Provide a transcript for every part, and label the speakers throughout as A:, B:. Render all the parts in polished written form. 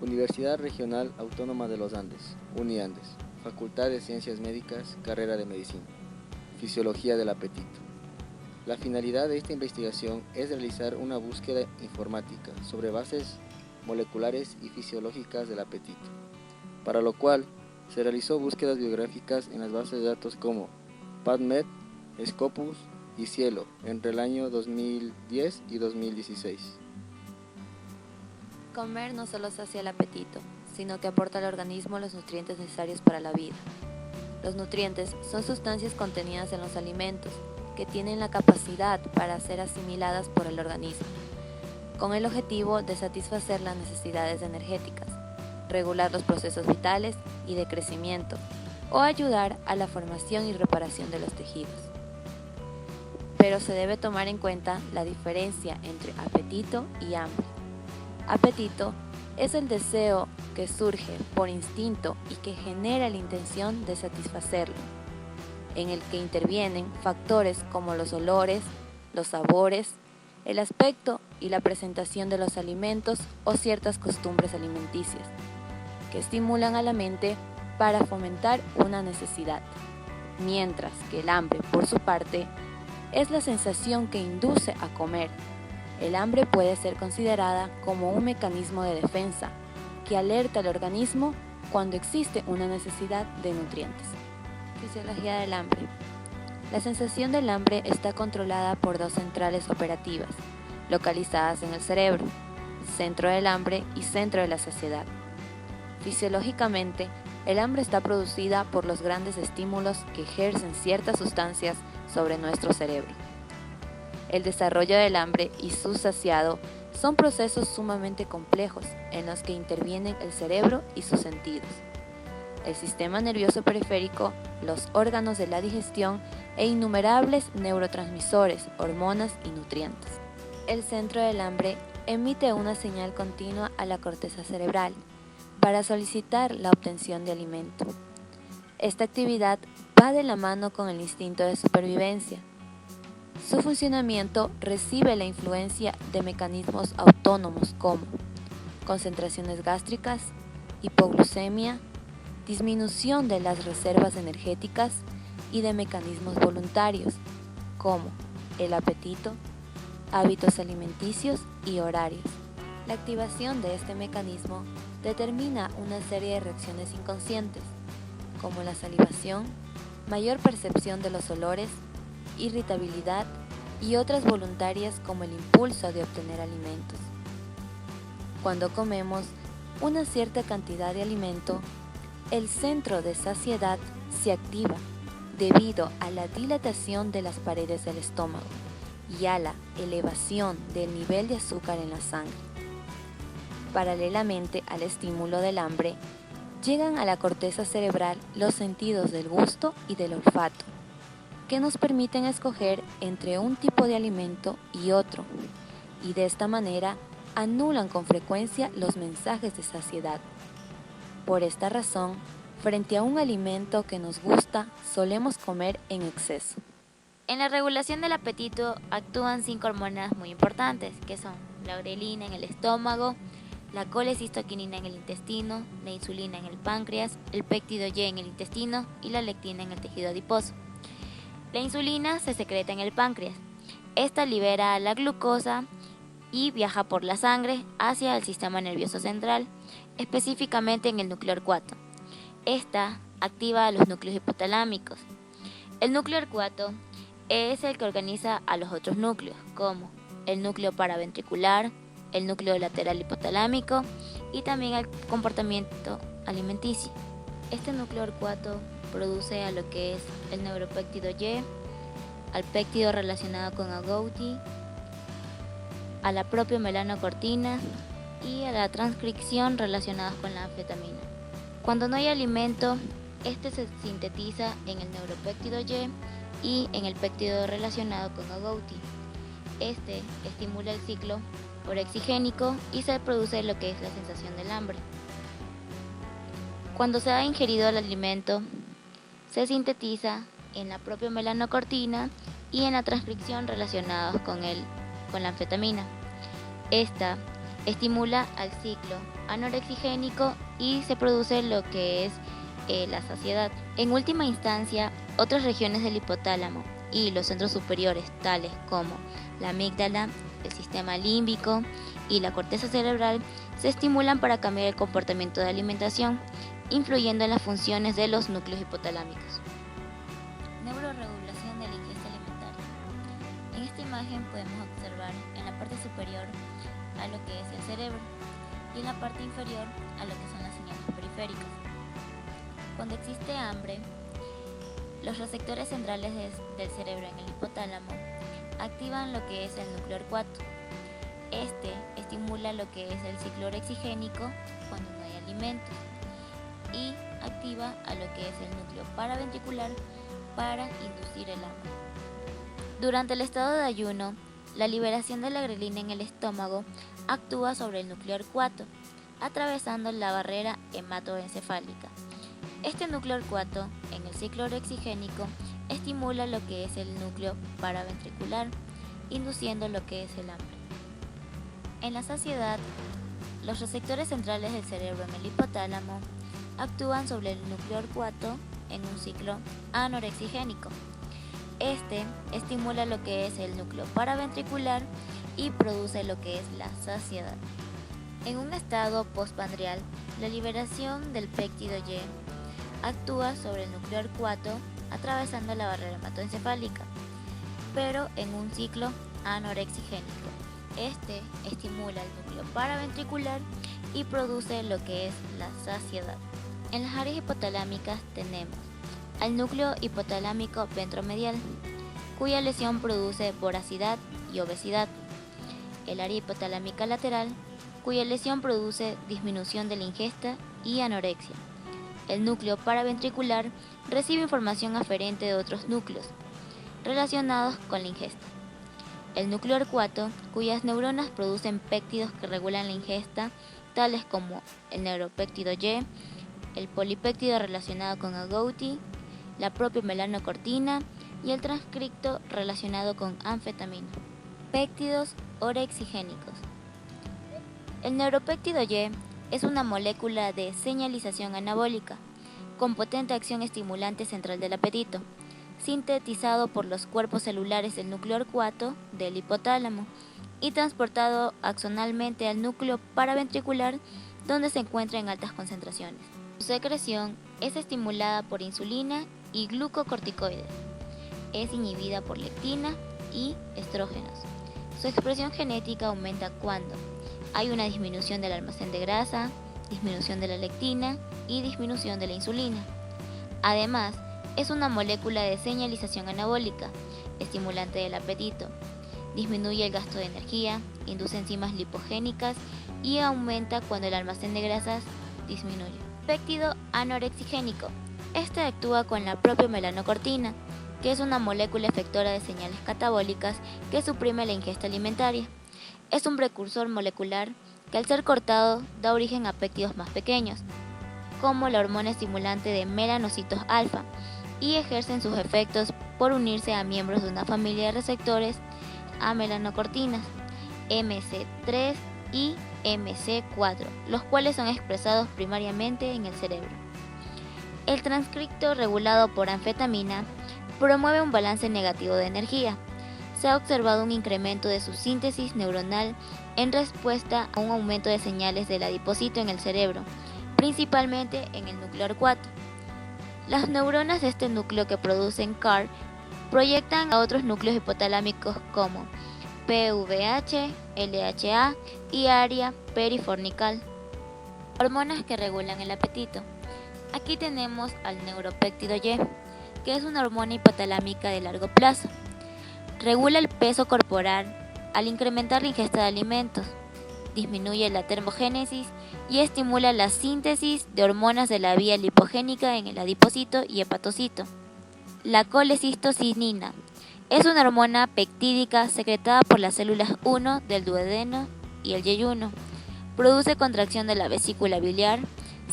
A: Universidad Regional Autónoma de los Andes, UNIANDES, Facultad de Ciencias Médicas, Carrera de Medicina, Fisiología del Apetito. La finalidad de esta investigación es realizar una búsqueda informática sobre bases moleculares y fisiológicas del apetito, para lo cual se realizó búsquedas biográficas en las bases de datos como PubMed, Scopus y Cielo entre el año 2010 y 2016.
B: Comer no solo sacia el apetito, sino que aporta al organismo los nutrientes necesarios para la vida. Los nutrientes son sustancias contenidas en los alimentos que tienen la capacidad para ser asimiladas por el organismo, con el objetivo de satisfacer las necesidades energéticas, regular los procesos vitales y de crecimiento, o ayudar a la formación y reparación de los tejidos. Pero se debe tomar en cuenta la diferencia entre apetito y hambre. Apetito es el deseo que surge por instinto y que genera la intención de satisfacerlo, en el que intervienen factores como los olores, los sabores, el aspecto y la presentación de los alimentos o ciertas costumbres alimenticias, que estimulan a la mente para fomentar una necesidad, mientras que el hambre, por su parte, es la sensación que induce a comer. El hambre puede ser considerada como un mecanismo de defensa que alerta al organismo cuando existe una necesidad de nutrientes. Fisiología del hambre. La sensación del hambre está controlada por dos centrales operativas, localizadas en el cerebro, centro del hambre y centro de la saciedad. Fisiológicamente, el hambre está producida por los grandes estímulos que ejercen ciertas sustancias sobre nuestro cerebro. El desarrollo del hambre y su saciado son procesos sumamente complejos en los que intervienen el cerebro y sus sentidos, el sistema nervioso periférico, los órganos de la digestión e innumerables neurotransmisores, hormonas y nutrientes. El centro del hambre emite una señal continua a la corteza cerebral para solicitar la obtención de alimento. Esta actividad va de la mano con el instinto de supervivencia. Su funcionamiento recibe la influencia de mecanismos autónomos como concentraciones gástricas, hipoglucemia, disminución de las reservas energéticas y de mecanismos voluntarios como el apetito, hábitos alimenticios y horarios. La activación de este mecanismo determina una serie de reacciones inconscientes, como la salivación, mayor percepción de los olores, irritabilidad y otras voluntarias como el impulso de obtener alimentos. Cuando comemos una cierta cantidad de alimento, el centro de saciedad se activa debido a la dilatación de las paredes del estómago y a la elevación del nivel de azúcar en la sangre. Paralelamente al estímulo del hambre, llegan a la corteza cerebral los sentidos del gusto y del olfato, que nos permiten escoger entre un tipo de alimento y otro, y de esta manera anulan con frecuencia los mensajes de saciedad. Por esta razón, frente a un alimento que nos gusta, solemos comer en exceso.
C: En la regulación del apetito actúan 5 hormonas muy importantes, que son la grelina en el estómago, la colecistoquinina en el intestino, la insulina en el páncreas, el péptido Y en el intestino y la lectina en el tejido adiposo. La insulina se secreta en el páncreas. Esta libera la glucosa y viaja por la sangre hacia el sistema nervioso central, específicamente en el núcleo arcuato. Esta activa a los núcleos hipotalámicos. El núcleo arcuato es el que organiza a los otros núcleos, como el núcleo paraventricular, el núcleo lateral hipotalámico y también el comportamiento alimenticio. Este núcleo arcuato produce a lo que es el neuropéptido Y, al péptido relacionado con agouti, a la propia melanocortina y a la transcripción relacionadas con la anfetamina. Cuando no hay alimento, este se sintetiza en el neuropéptido y en el péptido relacionado con agouti. Este estimula el ciclo orexigénico y se produce lo que es la sensación del hambre. Cuando se ha ingerido el alimento, se sintetiza en la propia melanocortina y en la transcripción relacionados con la anfetamina. Esta estimula al ciclo anorexigénico y se produce lo que es la saciedad. En última instancia, otras regiones del hipotálamo y los centros superiores, tales como la amígdala, el sistema límbico y la corteza cerebral, se estimulan para cambiar el comportamiento de alimentación, influyendo en las funciones de los núcleos hipotalámicos. Neuroregulación de la ingesta alimentaria. En esta imagen podemos observar en la parte superior a lo que es el cerebro y en la parte inferior a lo que son las señales periféricas. Cuando existe hambre, los receptores centrales del cerebro en el hipotálamo activan lo que es el núcleo orcuato. Este estimula lo que es el ciclo orexigénico cuando no hay alimentos y activa a lo que es el núcleo paraventricular para inducir el hambre. Durante el estado de ayuno, la liberación de la grelina en el estómago actúa sobre el núcleo orcuato, atravesando la barrera hematoencefálica. Este núcleo orcuato, en el ciclo orexigénico, estimula lo que es el núcleo paraventricular, induciendo lo que es el hambre. En la saciedad, los receptores centrales del cerebro en el hipotálamo actúan sobre el núcleo orcuato en un ciclo anorexigénico. Este estimula lo que es el núcleo paraventricular y produce lo que es la saciedad. En un estado postprandial, la liberación del péptido Y actúa sobre el núcleo orcuato atravesando la barrera hematoencefálica, pero en un ciclo anorexigénico. Este estimula el núcleo paraventricular y produce lo que es la saciedad. En las áreas hipotalámicas tenemos al núcleo hipotalámico ventromedial, cuya lesión produce voracidad y obesidad. El área hipotalámica lateral, cuya lesión produce disminución de la ingesta y anorexia. El núcleo paraventricular recibe información aferente de otros núcleos relacionados con la ingesta. El núcleo orcuato, cuyas neuronas producen péptidos que regulan la ingesta, tales como el neuropéptido Y, el polipéptido relacionado con agouti, la propia melanocortina y el transcripto relacionado con anfetamina. Péptidos orexigénicos. El neuropéptido Y es una molécula de señalización anabólica con potente acción estimulante central del apetito, sintetizado por los cuerpos celulares del núcleo orcuato del hipotálamo y transportado axonalmente al núcleo paraventricular, donde se encuentra en altas concentraciones. Su secreción es estimulada por insulina y glucocorticoides. Es inhibida por leptina y estrógenos. Su expresión genética aumenta cuando hay una disminución del almacén de grasa, disminución de la leptina y disminución de la insulina. Además, es una molécula de señalización anabólica, estimulante del apetito. Disminuye el gasto de energía, induce enzimas lipogénicas y aumenta cuando el almacén de grasas disminuye. Péptido anorexigénico. Este actúa con la propia melanocortina, que es una molécula efectora de señales catabólicas que suprime la ingesta alimentaria. Es un precursor molecular que al ser cortado da origen a péptidos más pequeños, como la hormona estimulante de melanocitos alfa, y ejercen sus efectos por unirse a miembros de una familia de receptores a melanocortinas, MC3 y MC4, los cuales son expresados primariamente en el cerebro. El transcripto regulado por anfetamina promueve un balance negativo de energía. Se ha observado un incremento de su síntesis neuronal en respuesta a un aumento de señales del adipocito en el cerebro, principalmente en el núcleo orcuato. Las neuronas de este núcleo que producen CAR proyectan a otros núcleos hipotalámicos como PVH, LHA y área perifornical. Hormonas que regulan el apetito. Aquí tenemos al neuropéptido Y, que es una hormona hipotalámica de largo plazo. Regula el peso corporal al incrementar la ingesta de alimentos, disminuye la termogénesis y estimula la síntesis de hormonas de la vía lipogénica en el adipocito y hepatocito. La colecistocinina es una hormona peptídica secretada por las células 1 del duodeno y el yeyuno. Produce contracción de la vesícula biliar,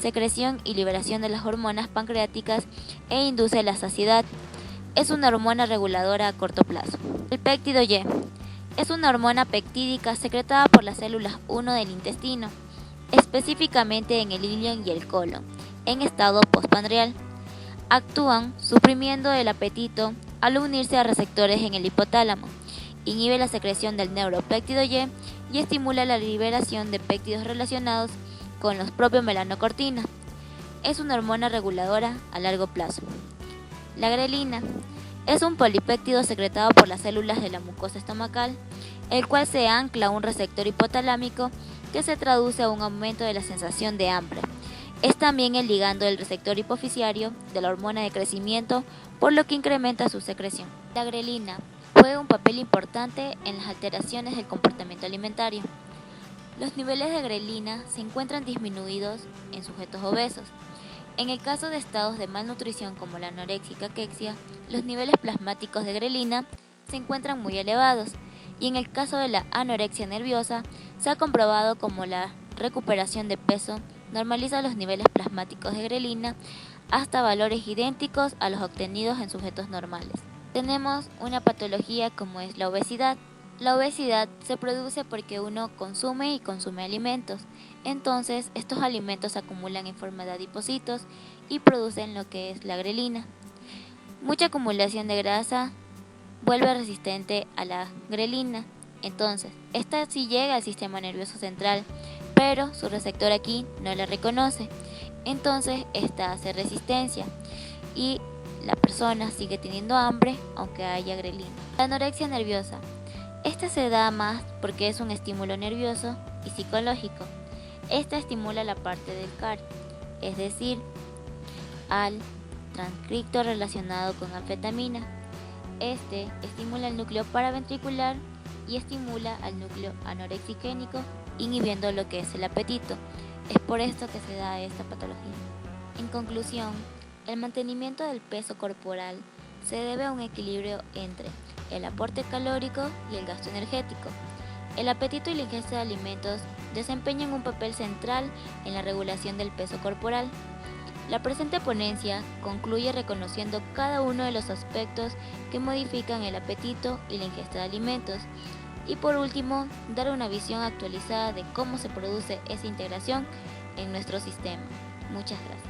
C: secreción y liberación de las hormonas pancreáticas e induce la saciedad. Es una hormona reguladora a corto plazo. El péptido Y es una hormona peptídica secretada por las células 1 del intestino, específicamente en el ilion y el colon, en estado postprandial. Actúan suprimiendo el apetito al unirse a receptores en el hipotálamo, inhibe la secreción del neuropéptido Y y estimula la liberación de péptidos relacionados con los propios melanocortina. Es una hormona reguladora a largo plazo. La grelina es un polipéptido secretado por las células de la mucosa estomacal, el cual se ancla a un receptor hipotalámico que se traduce a un aumento de la sensación de hambre. Es también el ligando del receptor hipoficiario de la hormona de crecimiento, por lo que incrementa su secreción. La grelina juega un papel importante en las alteraciones del comportamiento alimentario. Los niveles de grelina se encuentran disminuidos en sujetos obesos. En el caso de estados de malnutrición como la anorexia y caquexia, los niveles plasmáticos de grelina se encuentran muy elevados, y en el caso de la anorexia nerviosa se ha comprobado como la recuperación de peso normaliza los niveles plasmáticos de grelina hasta valores idénticos a los obtenidos en sujetos normales. Tenemos una patología como es la obesidad. La obesidad se produce porque uno consume y consume alimentos. Entonces, estos alimentos se acumulan en forma de adipocitos y producen lo que es la grelina. Mucha acumulación de grasa vuelve resistente a la grelina. Entonces, esta sí llega al sistema nervioso central, pero su receptor aquí no la reconoce. Entonces, esta hace resistencia y la persona sigue teniendo hambre aunque haya grelina. La anorexia nerviosa. Esta se da más porque es un estímulo nervioso y psicológico. Esta estimula la parte del CAR, es decir, al transcripto relacionado con anfetamina. Este estimula el núcleo paraventricular y estimula al núcleo anorexigénico, inhibiendo lo que es el apetito. Es por esto que se da esta patología. En conclusión, el mantenimiento del peso corporal se debe a un equilibrio entre el aporte calórico y el gasto energético. El apetito y la ingesta de alimentos desempeñan un papel central en la regulación del peso corporal. La presente ponencia concluye reconociendo cada uno de los aspectos que modifican el apetito y la ingesta de alimentos, y por último, dar una visión actualizada de cómo se produce esa integración en nuestro sistema. Muchas gracias.